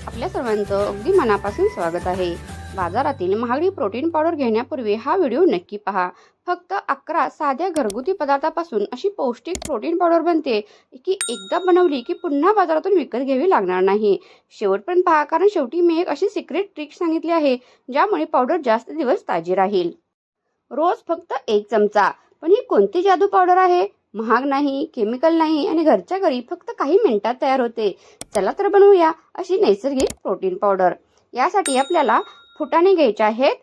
आपल्या सर्वांचं अगदी मनापासून स्वागत आहे. बाजारातील महागडी प्रोटीन पावडर घेण्यापूर्वी हा व्हिडिओ नक्की पहा. फक्त 11 साध्या घरगुती पदार्थापासून अशी पौष्टिक प्रोटीन पावडर बनते की एकदा बनवली की पुन्हा बाजारातून विकत घ्यावी लागणार नाही. शेवटपर्यंत पहा, कारण शेवटी मी एक अशी सिक्रेट ट्रिक सांगितली आहे ज्यामुळे पावडर जास्त दिवस ताजी राहील. रोज फक्त 1 चमचा. पण ही कोणती जादू पावडर आहे? महाग नाही, केमिकल नाही आणि घरच्या घरी फक्त काही मिनिटात तयार होते. चला तर बनवूया अशी नैसर्गिक प्रोटीन पावडर. यासाठी आपल्याला फुटाणे घ्यायचे आहेत.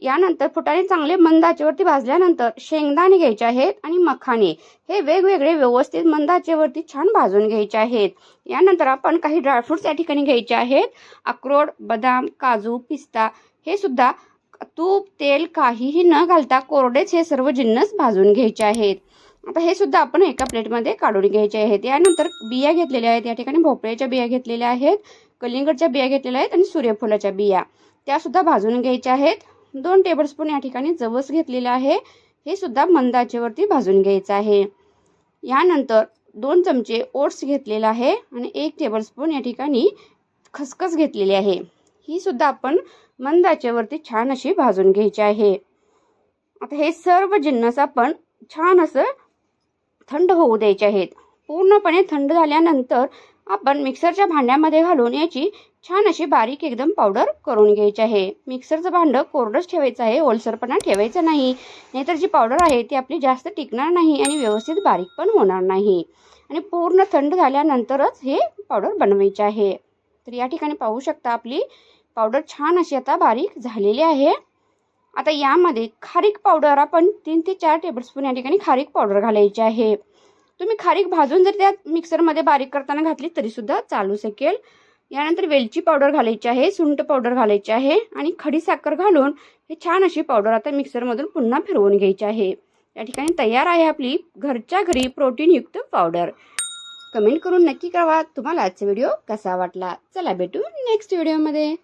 यानंतर फुटाणे चांगले मंद आचेवरती भाजल्यानंतर शेंगदाणे घ्यायचे आहेत आणि मखाणे हे वेगवेगळे व्यवस्थित मंद आचेवरती छान भाजून घ्यायचे आहेत. यानंतर आपण काही ड्रायफ्रुट्स या ठिकाणी घ्यायचे आहेत. अक्रोड, बदाम, काजू, पिस्ता हे सुद्धा तूप, तेल काहीही न घालता कोरडेच हे सर्व जिन्नस भाजून घ्यायचे आहेत. आता हे सुद्धा आपण एका प्लेटमध्ये काढून घ्यायचे आहेत. यानंतर बिया घेतलेल्या आहेत. या ठिकाणी भोपळ्याच्या बिया घेतलेल्या आहेत, कलिंगडच्या बिया घेतलेल्या आहेत आणि सूर्यफुलाच्या बिया त्या सुद्धा भाजून घ्यायच्या आहेत. 2 टेबलस्पून या ठिकाणी जवस घेतलेला आहे, हे सुद्धा मंद आचेवरती भाजून घ्यायचं आहे. यानंतर 2 चमचे ओट्स घेतलेला आहे आणि 1 टेबलस्पून या ठिकाणी खसखस घेतलेली आहे, ही सुद्धा आपण मंद आचेवरती छान अशी भाजून घ्यायची आहे. आता हे सर्व जिन्नस आपण छान असं थंड होऊ द्यायचे आहेत. पूर्णपणे थंड झाल्यानंतर आपण मिक्सरच्या भांड्यामध्ये घालून याची छान अशी बारीक एकदम पावडर करून घ्यायची आहे. मिक्सरचं भांडं कोरडंच ठेवायचं आहे, ओलसरपणा ठेवायचा नाही, नाहीतर जी पावडर आहे ती आपली जास्त टिकणार नाही आणि व्यवस्थित बारीक पण होणार नाही. आणि पूर्ण थंड झाल्यानंतरच हे पावडर बनवायची आहे. तर या ठिकाणी पाहू शकता आपली पावडर छान अशी आता बारीक झालेली आहे. आता यामध्ये खारीक पावडर आपण 3 ते 4 टेबलस्पून या ठिकाणी खारीक पावडर घालायची आहे. तुम्ही खारीक भाजून जर त्या मिक्सरमध्ये बारीक करताना घातली तरी सुद्धा चालू शकेल. यानंतर वेलची पावडर घालायची आहे, सुंठ पावडर घालायची आहे आणि खडी साखर घालून हे छान अशी पावडर आता मिक्सरमधून पुन्हा फिरवून घ्यायची आहे. या ठिकाणी तयार आहे आपली घरच्या घरी प्रोटीनयुक्त पावडर. कमेंट करून नक्की कळवा तुम्हाला आजचा व्हिडिओ कसा वाटला. चला भेटू नेक्स्ट व्हिडिओमध्ये.